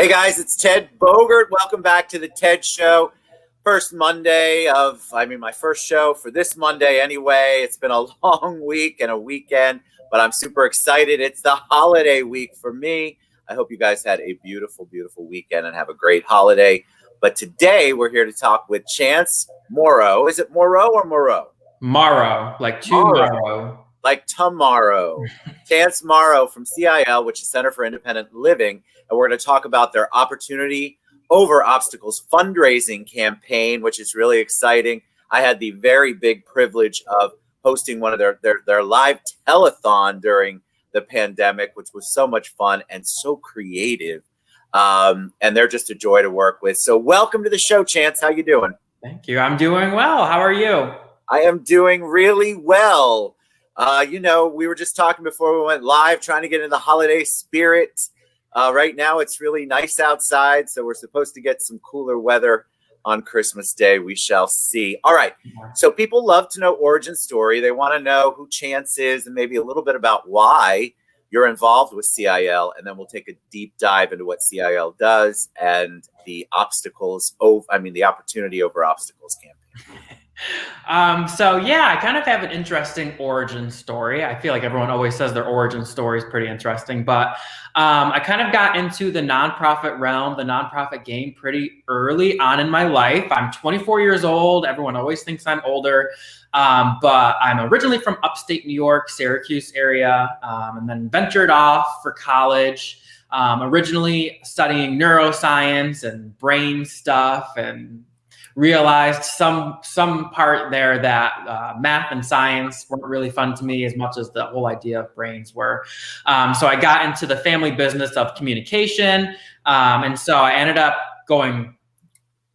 Hey guys, it's Ted Bogert. Welcome back to the Ted Show. First Monday my first show for this Monday anyway. It's been a long week and a weekend, but I'm super excited. It's the holiday week for me. I hope you guys had a beautiful, beautiful weekend and have a great holiday. But today we're here to talk with Chance Morrow. Is it Morrow or Morrow? Morrow, like tomorrow. Like tomorrow. Chance Morrow from CIL, which is Center for Independent Living. And we're going to talk about their Opportunity Over Obstacles fundraising campaign, which is really exciting. I had the very big privilege of hosting one of their live telethon during the pandemic, which was so much fun and so creative. And they're just a joy to work with. So welcome to the show, Chance. How you doing? Thank you. I'm doing well. How are you? I am doing really well. We were just talking before we went live, trying to get into the holiday spirit. Right now, it's really nice outside, so we're supposed to get some cooler weather on Christmas Day. We shall see. All right. So people love to know origin story. They want to know who Chance is and maybe a little bit about why you're involved with CIL, and then we'll take a deep dive into what CIL does and the Opportunity Over Obstacles campaign. I kind of have an interesting origin story. I feel like everyone always says their origin story is pretty interesting, but I kind of got into the nonprofit realm, the nonprofit game pretty early on in my life. I'm 24 years old. Everyone always thinks I'm older, but I'm originally from upstate New York, Syracuse area, and then ventured off for college. Originally studying neuroscience and brain stuff, and realized some part there that math and science weren't really fun to me as much as the whole idea of brains were. So I got into the family business of communication. And so I ended up going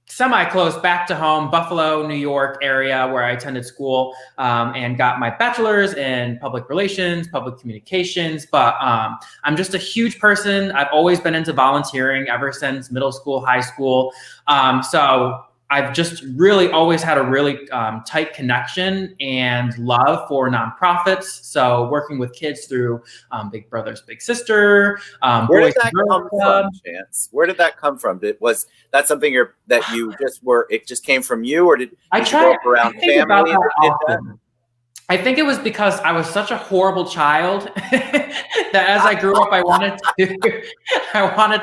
semi-close back to home, Buffalo, New York area where I attended school, and got my bachelor's in public relations, public communications. But I'm just a huge person. I've always been into volunteering ever since middle school, high school. So I've just really always had a really tight connection and love for nonprofits. So working with kids through Big Brothers Big Sister. Where did that come from, Chance? Where did that come from? Was that something it just came from you, or did you grow up around family? I think it was because I was such a horrible child that as I grew up, I wanted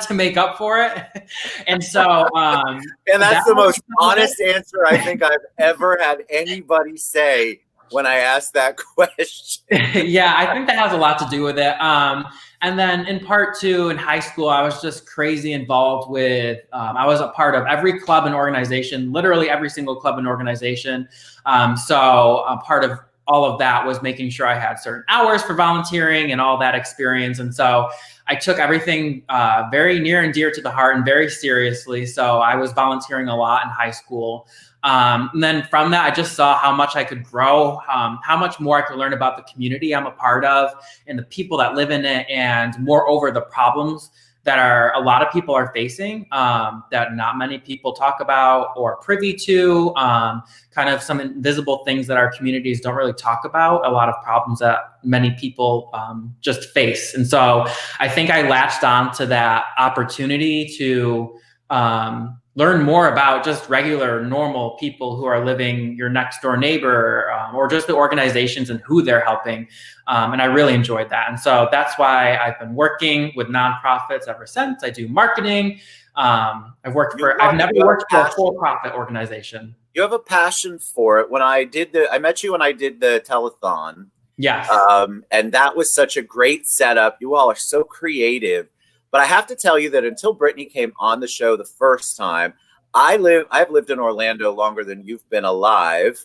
to make up for it. And so, and that's the most honest answer I think I've ever had anybody say when I asked that question. Yeah, I think that has a lot to do with it. And then in part two, in high school, I was just crazy involved with, I was a part of every club and organization, literally every single club and organization. So a part of all of that was making sure I had certain hours for volunteering and all that experience. And so I took everything very near and dear to the heart and very seriously. So I was volunteering a lot in high school. And then from that, I just saw how much I could grow, how much more I could learn about the community I'm a part of and the people that live in it, and moreover, the problems that a lot of people are facing, that not many people talk about or privy to, kind of some invisible things that our communities don't really talk about, a lot of problems that many people just face. And so I think I latched on to that opportunity to learn more about just regular, normal people who are living, your next door neighbor, or just the organizations and who they're helping. And I really enjoyed that. And so that's why I've been working with nonprofits ever since. I do marketing. I've never worked for a for-profit organization. You have a passion for it. I met you when I did the telethon. Yes. And that was such a great setup. You all are so creative. But I have to tell you that until Brittany came on the show the first time, I've lived in Orlando longer than you've been alive.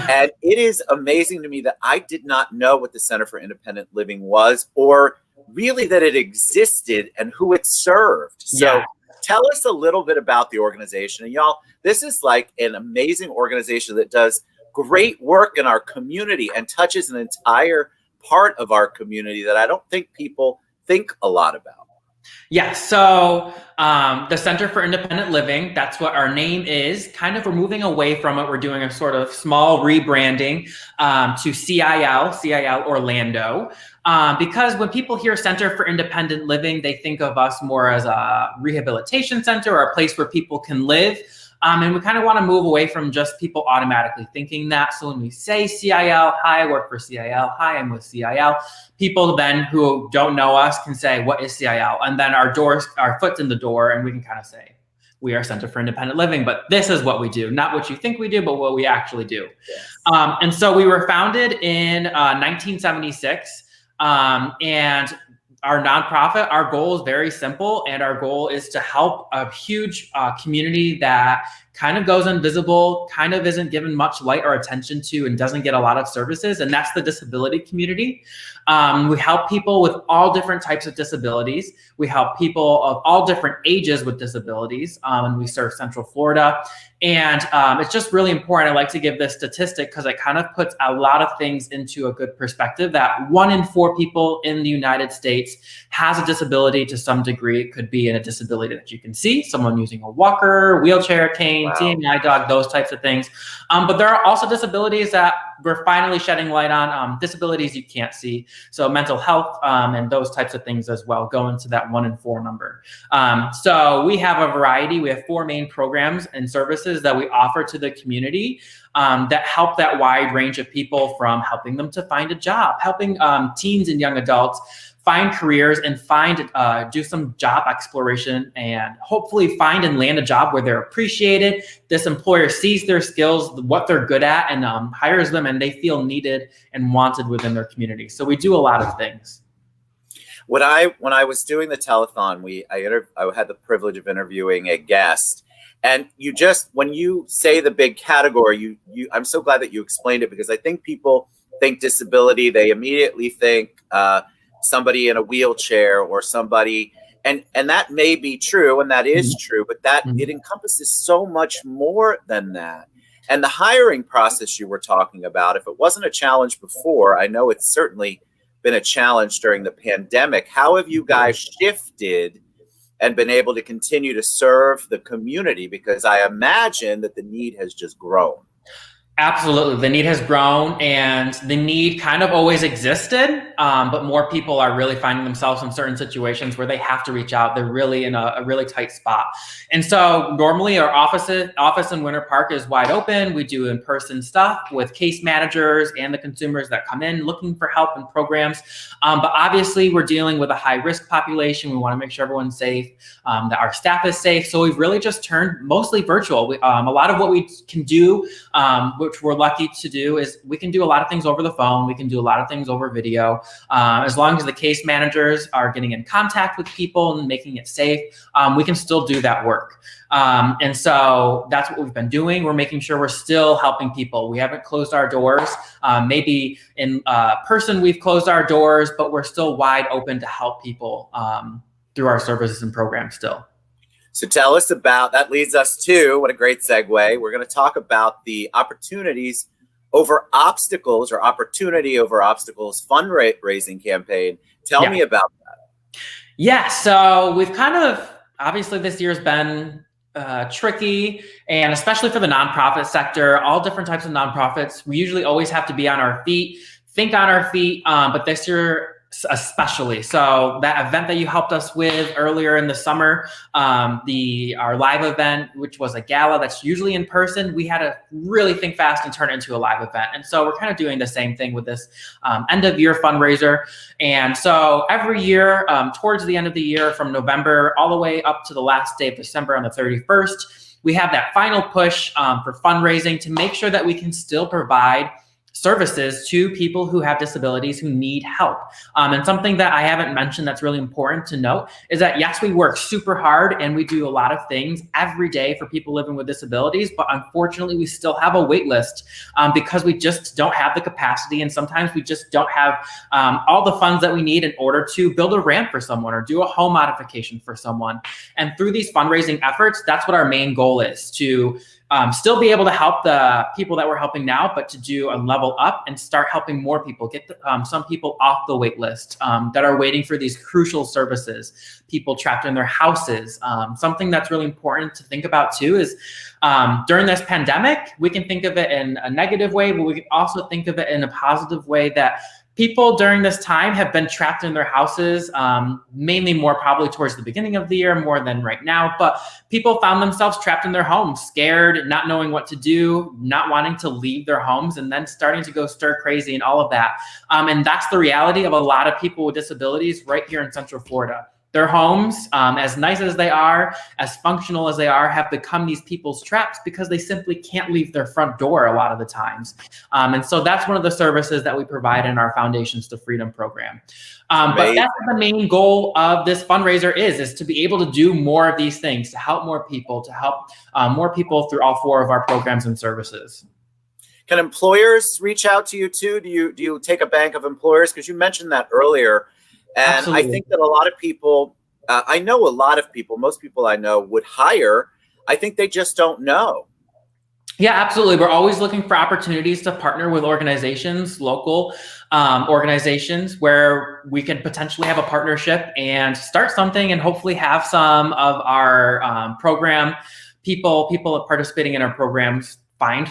And it is amazing to me that I did not know what the Center for Independent Living was, or really that it existed and who it served. So tell us a little bit about the organization. And y'all, this is like an amazing organization that does great work in our community and touches an entire part of our community that I don't think people think a lot about. Yeah, so the Center for Independent Living, that's what our name is. Kind of we're moving away from it. We're doing a sort of small rebranding to CIL Orlando. Because when people hear Center for Independent Living, they think of us more as a rehabilitation center or a place where people can live. And we kind of want to move away from just people automatically thinking that. So when we say CIL, hi, I work for CIL, hi, I'm with CIL, people then who don't know us can say, what is CIL? And then our foot's in the door, and we can kind of say, we are Center for Independent Living, but this is what we do. Not what you think we do, but what we actually do. Yes. And so we were founded in 1976. And our nonprofit, our goal is very simple, and our goal is to help a huge community that kind of goes invisible, kind of isn't given much light or attention to, and doesn't get a lot of services, and that's the disability community. We help people with all different types of disabilities. We help people of all different ages with disabilities, and we serve Central Florida. And it's just really important. I like to give this statistic because it kind of puts a lot of things into a good perspective, that 1 in 4 people in the United States has a disability to some degree. It could be in a disability that you can see, someone using a walker, wheelchair, cane, Wow. seeing eye dog, those types of things. But there are also disabilities that we're finally shedding light on, disabilities you can't see. So mental health and those types of things as well go into that 1 in 4 number. So we have a variety. We have 4 main programs and services that we offer to the community that help that wide range of people, from helping them to find a job, helping teens and young adults find careers and do some job exploration, and hopefully find and land a job where they're appreciated. This employer sees their skills, what they're good at, and hires them, and they feel needed and wanted within their community. So we do a lot of things. When I was doing the telethon, I had the privilege of interviewing a guest, and when you say the big category, I'm so glad that you explained it, because I think people think disability, they immediately think somebody in a wheelchair or somebody, and that may be true, and that is true, but that it encompasses so much more than that. And the hiring process you were talking about, if it wasn't a challenge before, I know it's certainly been a challenge during the pandemic. How have you guys shifted and been able to continue to serve the community? Because I imagine that the need has just grown. Absolutely. The need has grown, and the need kind of always existed, but more people are really finding themselves in certain situations where they have to reach out. They're really in a really tight spot. And so normally our office in Winter Park is wide open. We do in-person stuff with case managers and the consumers that come in looking for help and programs. But obviously we're dealing with a high-risk population. We want to make sure everyone's safe, that our staff is safe. So we've really just turned mostly virtual. A lot of what we can do, which we're lucky to do, is we can do a lot of things over the phone. We can do a lot of things over video. As long as the case managers are getting in contact with people and making it safe, we can still do that work. And so that's what we've been doing. We're making sure we're still helping people. We haven't closed our doors. Maybe in person we've closed our doors, but we're still wide open to help people through our services and programs still. So tell us about, that leads us to, what a great segue. We're going to talk about the opportunities over obstacles, or opportunity over obstacles fundraising campaign. Tell me about that. Yeah, so we've kind of, obviously this year's been tricky, and especially for the nonprofit sector, all different types of nonprofits, we usually always have to be on our feet, think on our feet, but this year especially. So that event that you helped us with earlier in the summer, our live event, which was a gala that's usually in person, we had to really think fast and turn it into a live event. And so we're kind of doing the same thing with this end of year fundraiser. And so every year, towards the end of the year, from November all the way up to the last day of December on the 31st, we have that final push for fundraising to make sure that we can still provide services to people who have disabilities who need help. And something that I haven't mentioned that's really important to note is that, yes, we work super hard and we do a lot of things every day for people living with disabilities, but unfortunately we still have a wait list because we just don't have the capacity, and sometimes we just don't have all the funds that we need in order to build a ramp for someone or do a home modification for someone. And through these fundraising efforts, that's what our main goal is, to still be able to help the people that we're helping now, but to do a level up and start helping more people, get some people off the wait list that are waiting for these crucial services, people trapped in their houses. Something that's really important to think about too is during this pandemic, we can think of it in a negative way, but we can also think of it in a positive way that people during this time have been trapped in their houses, mainly more probably towards the beginning of the year, more than right now. But people found themselves trapped in their homes, scared, not knowing what to do, not wanting to leave their homes, and then starting to go stir crazy and all of that. And that's the reality of a lot of people with disabilities right here in Central Florida. Their homes, as nice as they are, as functional as they are, have become these people's traps because they simply can't leave their front door a lot of the times. And so that's one of the services that we provide in our Foundations to Freedom program. But that's what the main goal of this fundraiser is to be able to do more of these things, to help more people, to help more people through all 4 of our programs and services. Can employers reach out to you too? Do you take a bank of employers? Because you mentioned that earlier. And absolutely. I think that a lot of people, I know a lot of people, most people I know would hire. I think they just don't know. Yeah, absolutely. We're always looking for opportunities to partner with organizations, local organizations, where we can potentially have a partnership and start something and hopefully have some of our program people participating in our programs find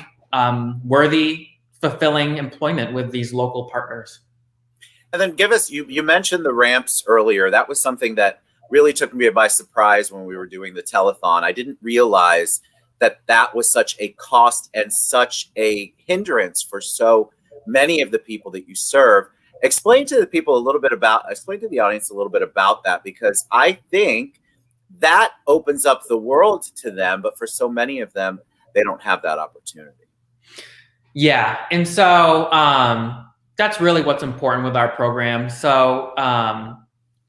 worthy, fulfilling employment with these local partners. And then give us, you mentioned the ramps earlier. That was something that really took me by surprise when we were doing the telethon. I didn't realize that was such a cost and such a hindrance for so many of the people that you serve. Explain to the audience a little bit about that, because I think that opens up the world to them, but for so many of them, they don't have that opportunity. Yeah, and so that's really what's important with our program. So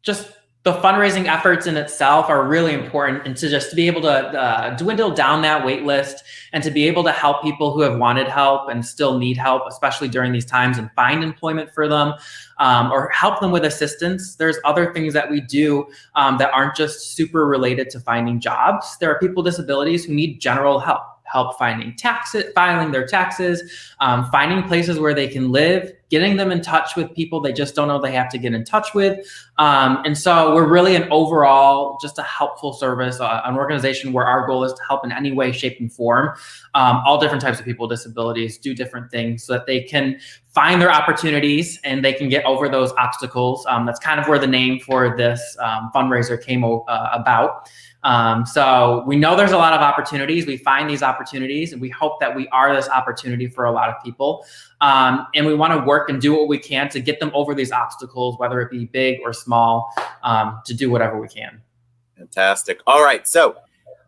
just the fundraising efforts in itself are really important, and to be able to dwindle down that wait list and to be able to help people who have wanted help and still need help, especially during these times, and find employment for them or help them with assistance. There's other things that we do that aren't just super related to finding jobs. There are people with disabilities who need general help filing their taxes, finding places where they can live, getting them in touch with people they just don't know they have to get in touch with. And so we're really an overall, just a helpful service, an organization where our goal is to help in any way, shape, and form, all different types of people with disabilities do different things so that they can find their opportunities and they can get over those obstacles. That's kind of where the name for this fundraiser came about. So we know there's a lot of opportunities. We find these opportunities, and we hope that we are this opportunity for a lot of people. And we want to work and do what we can to get them over these obstacles, whether it be big or small, to do whatever we can. Fantastic. All right. So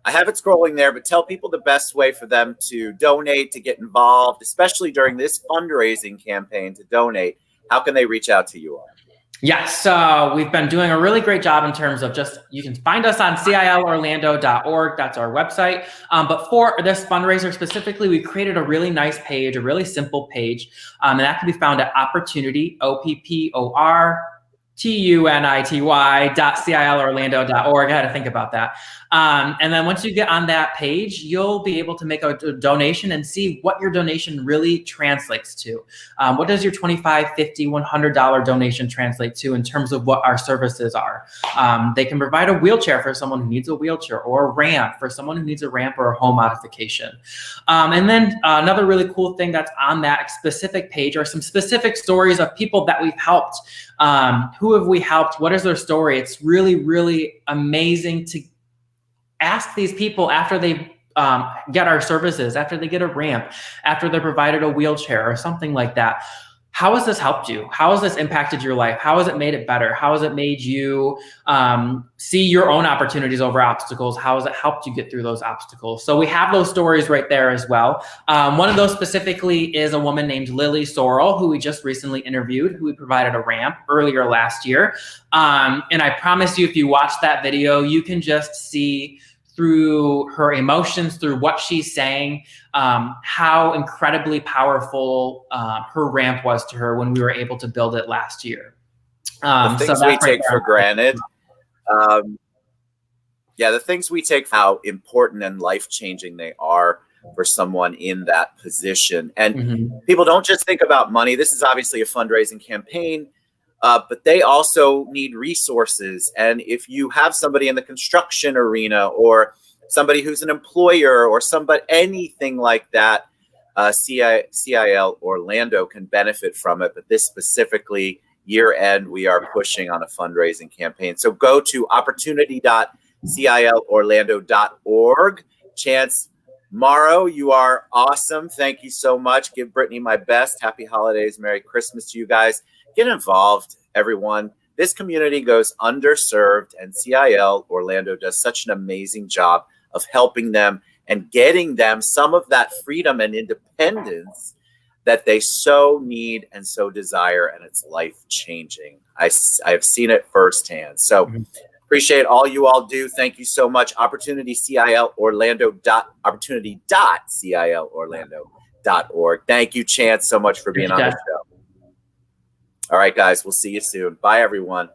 I have it scrolling there, but tell people the best way for them to donate, to get involved, especially during this fundraising campaign to donate. How can they reach out to you all? Yes, we've been doing a really great job in terms of you can find us on CILorlando.org. That's our website. But for this fundraiser specifically, we created a really nice page, a really simple page, and that can be found at opportunity, OPPORTUNITY.CILorlando.org. I had to think about that. And then once you get on that page, you'll be able to make a donation and see what your donation really translates to. What does your $25, $50, $100 donation translate to in terms of what our services are? They can provide a wheelchair for someone who needs a wheelchair, or a ramp for someone who needs a ramp or a home modification. And then another really cool thing that's on that specific page are some specific stories of people that we've helped. Who have we helped? What is their story? It's really, really amazing to ask these people after they get our services, after they get a ramp, after they're provided a wheelchair or something like that. How has this helped you? How has this impacted your life? How has it made it better? How has it made you see your own opportunities over obstacles? How has it helped you get through those obstacles? So we have those stories right there as well. One of those specifically is a woman named Lily Sorrell, who we just recently interviewed, who we provided a ramp earlier last year. And I promise you, if you watch that video, you can just see through her emotions, through what she's saying, how incredibly powerful her ramp was to her when we were able to build it last year. The things we take for granted. The things we take for how important and life-changing they are. for someone in that position. And people don't just think about money. This is obviously a fundraising campaign, but they also need resources. And if you have somebody in the construction arena or somebody who's an employer or somebody, anything like that, CIL Orlando can benefit from it. But this specifically, year end, we are pushing on a fundraising campaign. So go to opportunity.cilorlando.org. Chance Morrow, you are awesome. Thank you so much. Give Brittany my best. Happy holidays. Merry Christmas to you guys. Get involved, everyone. This community goes underserved, and CIL Orlando does such an amazing job of helping them and getting them some of that freedom and independence that they so need and so desire, and it's life-changing. I've seen it firsthand. So appreciate all you all do. Thank you so much. Opportunity.cilorlando.org. Thank you, Chance, so much for being on the show. All right, guys, we'll see you soon. Bye, everyone.